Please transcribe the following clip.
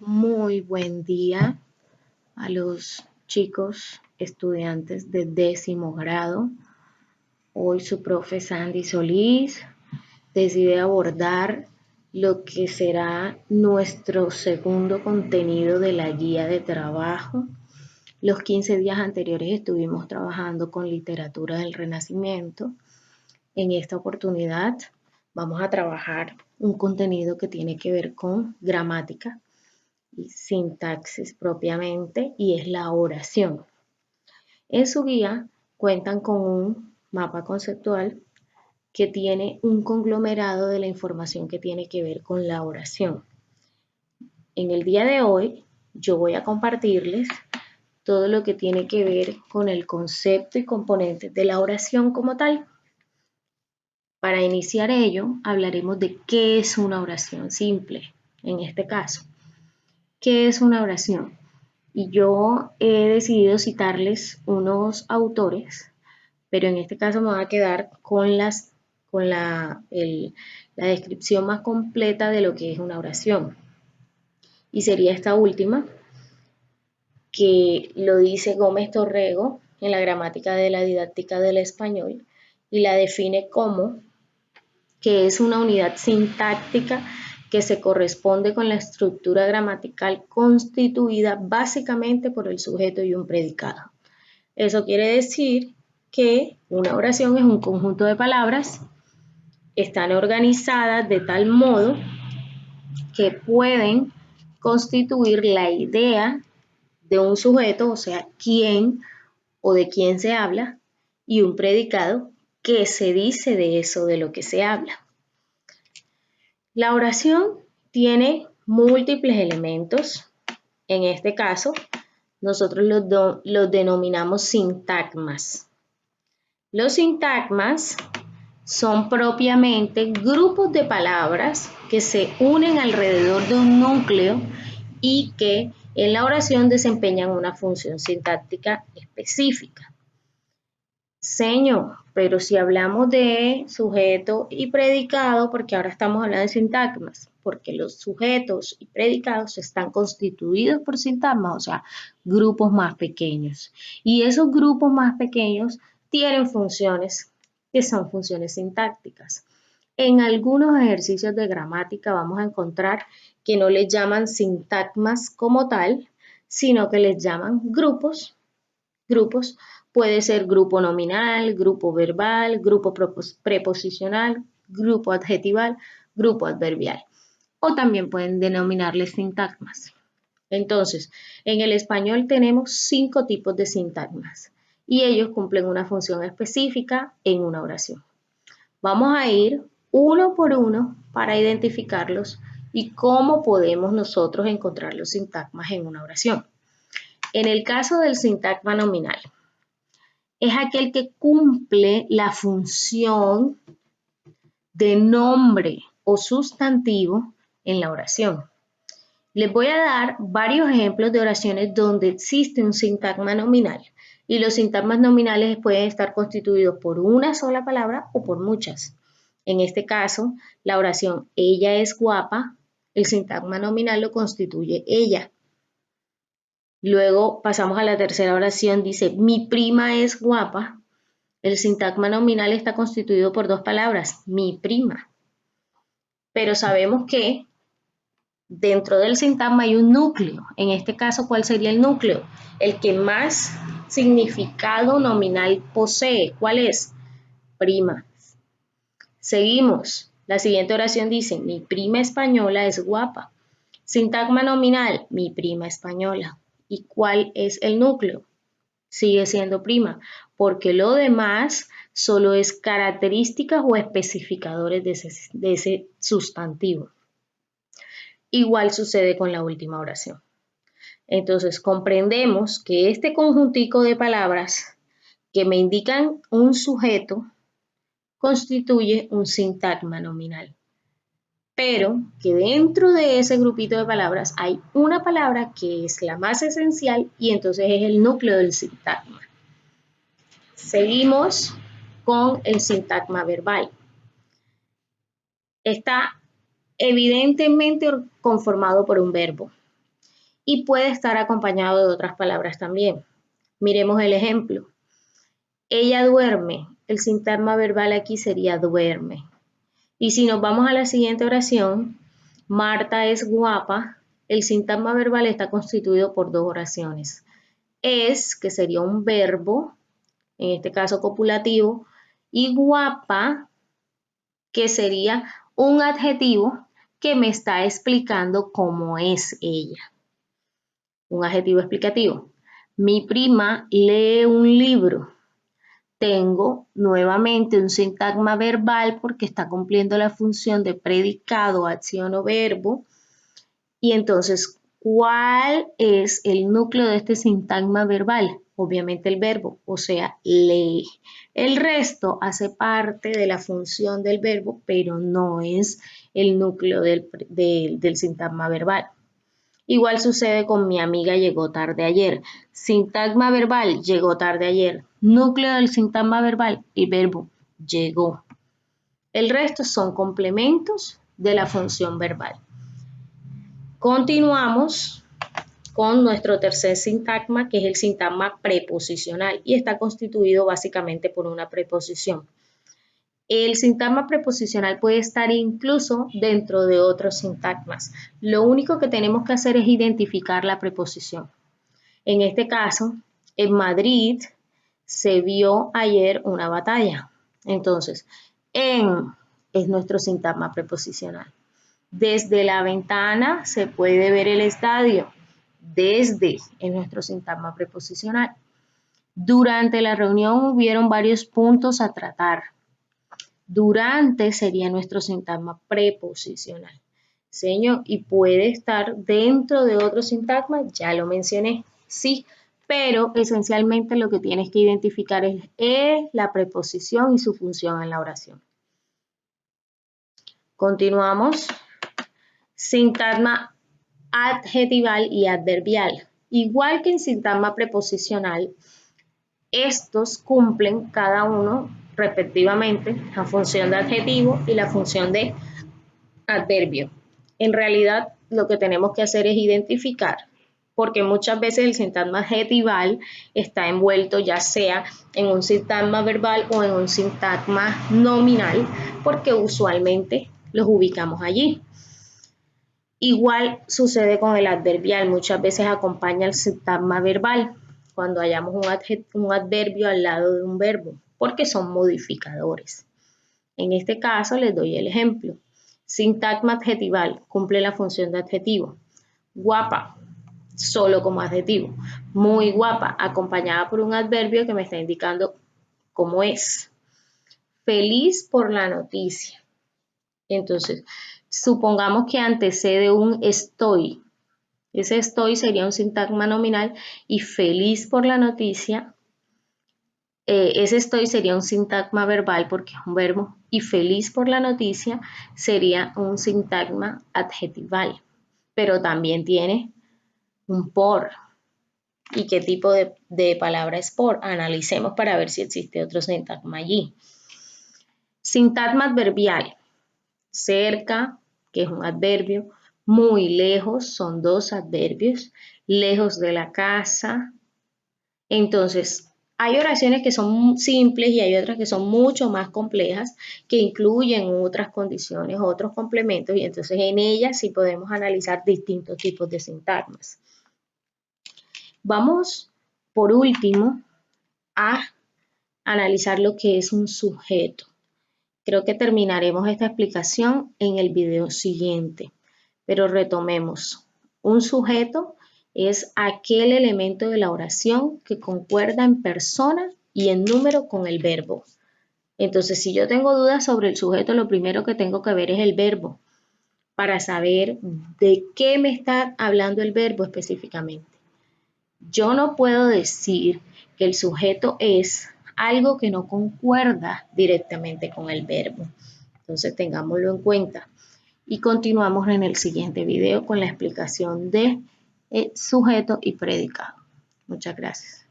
Muy buen día a los chicos estudiantes de 10º grado. Hoy su profe Sandy Solís decide abordar lo que será nuestro segundo contenido de la guía de trabajo. Los 15 días anteriores estuvimos trabajando con literatura del Renacimiento. En esta oportunidad vamos a trabajar un contenido que tiene que ver con gramática y sintaxis propiamente, y es la oración. En su guía cuentan con un mapa conceptual que tiene un conglomerado de la información que tiene que ver con la oración. En el día de hoy yo voy a compartirles todo lo que tiene que ver con el concepto y componentes de la oración como tal. Para iniciar ello, hablaremos de qué es una oración simple, en este caso. ¿Qué es una oración? Y yo he decidido citarles unos autores, pero en este caso me voy a quedar con la descripción más completa de lo que es una oración. Y sería esta última, que lo dice Gómez Torrego en la gramática de la didáctica del español, y la define como que es una unidad sintáctica que se corresponde con la estructura gramatical constituida básicamente por el sujeto y un predicado. Eso quiere decir que una oración es un conjunto de palabras, están organizadas de tal modo que pueden constituir la idea de un sujeto, o sea, quién o de quién se habla, y un predicado que se dice de eso de lo que se habla. La oración tiene múltiples elementos. En este caso, nosotros los denominamos sintagmas. Los sintagmas son propiamente grupos de palabras que se unen alrededor de un núcleo y que en la oración desempeñan una función sintáctica específica. Señor, pero si hablamos de sujeto y predicado, porque ahora estamos hablando de sintagmas, porque los sujetos y predicados están constituidos por sintagmas, o sea, grupos más pequeños. Y esos grupos más pequeños tienen funciones que son funciones sintácticas. En algunos ejercicios de gramática vamos a encontrar que no les llaman sintagmas como tal, sino que les llaman grupos. Puede ser grupo nominal, grupo verbal, grupo preposicional, grupo adjetival, grupo adverbial. O también pueden denominarles sintagmas. Entonces, en el español tenemos 5 tipos de sintagmas y ellos cumplen una función específica en una oración. Vamos a ir uno por uno para identificarlos y cómo podemos nosotros encontrar los sintagmas en una oración. En el caso del sintagma nominal, es aquel que cumple la función de nombre o sustantivo en la oración. Les voy a dar varios ejemplos de oraciones donde existe un sintagma nominal y los sintagmas nominales pueden estar constituidos por una sola palabra o por muchas. En este caso, la oración ella es guapa, el sintagma nominal lo constituye ella. Luego pasamos a la tercera oración, dice mi prima es guapa. El sintagma nominal está constituido por 2 palabras, mi prima. Pero sabemos que dentro del sintagma hay un núcleo. En este caso, ¿cuál sería el núcleo? El que más significado nominal posee. ¿Cuál es? Prima. Seguimos. La siguiente oración dice, mi prima española es guapa. Sintagma nominal, mi prima española. ¿Y cuál es el núcleo? Sigue siendo prima, porque lo demás solo es características o especificadores de ese sustantivo. Igual sucede con la última oración. Entonces comprendemos que este conjuntico de palabras que me indican un sujeto constituye un sintagma nominal, pero que dentro de ese grupito de palabras hay una palabra que es la más esencial y entonces es el núcleo del sintagma. Seguimos con el sintagma verbal. Está evidentemente conformado por un verbo. y puede estar acompañado de otras palabras también. Miremos el ejemplo. Ella duerme. El sintagma verbal aquí sería duerme. Y si nos vamos a la siguiente oración, Marta es guapa. El sintagma verbal está constituido por dos oraciones. Es, que sería un verbo, en este caso copulativo, y guapa, que sería un adjetivo que me está explicando cómo es ella. Un adjetivo explicativo. Mi prima lee un libro. Tengo nuevamente un sintagma verbal porque está cumpliendo la función de predicado, acción o verbo. Y entonces, ¿cuál es el núcleo de este sintagma verbal? Obviamente el verbo, o sea, lee. El resto hace parte de la función del verbo, pero no es el núcleo del sintagma verbal. Igual sucede con mi amiga llegó tarde ayer. Sintagma verbal, llegó tarde ayer. Núcleo del sintagma verbal, el verbo, llegó. El resto son complementos de la función verbal. Continuamos con nuestro tercer sintagma, que es el sintagma preposicional, y está constituido básicamente por una preposición. El sintagma preposicional puede estar incluso dentro de otros sintagmas. Lo único que tenemos que hacer es identificar la preposición. En este caso, en Madrid se vio ayer una batalla. Entonces, en es nuestro sintagma preposicional. Desde la ventana se puede ver el estadio. Desde es nuestro sintagma preposicional. Durante la reunión hubieron varios puntos a tratar. Durante sería nuestro sintagma preposicional. Señor, y puede estar dentro de otro sintagma, ya lo mencioné, sí, pero esencialmente lo que tienes que identificar es la preposición y su función en la oración. Continuamos. Sintagma adjetival y adverbial. Igual que en sintagma preposicional, estos cumplen cada uno respectivamente la función de adjetivo y la función de adverbio. En realidad lo que tenemos que hacer es identificar, porque muchas veces el sintagma adjetival está envuelto ya sea en un sintagma verbal o en un sintagma nominal, porque usualmente los ubicamos allí. Igual sucede con el adverbial, muchas veces acompaña el sintagma verbal cuando hayamos un adverbio al lado de un verbo, porque son modificadores. En este caso les doy el ejemplo. Sintagma adjetival, cumple la función de adjetivo. Guapa, solo como adjetivo. Muy guapa, acompañada por un adverbio que me está indicando cómo es. Feliz por la noticia. Entonces, supongamos que antecede un estoy. Ese estoy sería un sintagma nominal y feliz por la noticia. Ese estoy sería un sintagma verbal porque es un verbo y feliz por la noticia sería un sintagma adjetival, pero también tiene un por. ¿Y qué tipo de palabra es por? Analicemos para ver si existe otro sintagma allí. Sintagma adverbial. Cerca, que es un adverbio. Muy lejos, son dos adverbios. Lejos de la casa. Entonces, hay oraciones que son simples y hay otras que son mucho más complejas, que incluyen otras condiciones, otros complementos, y entonces en ellas sí podemos analizar distintos tipos de sintagmas. Vamos, por último, a analizar lo que es un sujeto. Creo que terminaremos esta explicación en el video siguiente, pero retomemos. Un sujeto es aquel elemento de la oración que concuerda en persona y en número con el verbo. Entonces, si yo tengo dudas sobre el sujeto, lo primero que tengo que ver es el verbo para saber de qué me está hablando el verbo específicamente. Yo no puedo decir que el sujeto es algo que no concuerda directamente con el verbo. Entonces, tengámoslo en cuenta. Y continuamos en el siguiente video con la explicación de sujeto y predicado. Muchas gracias.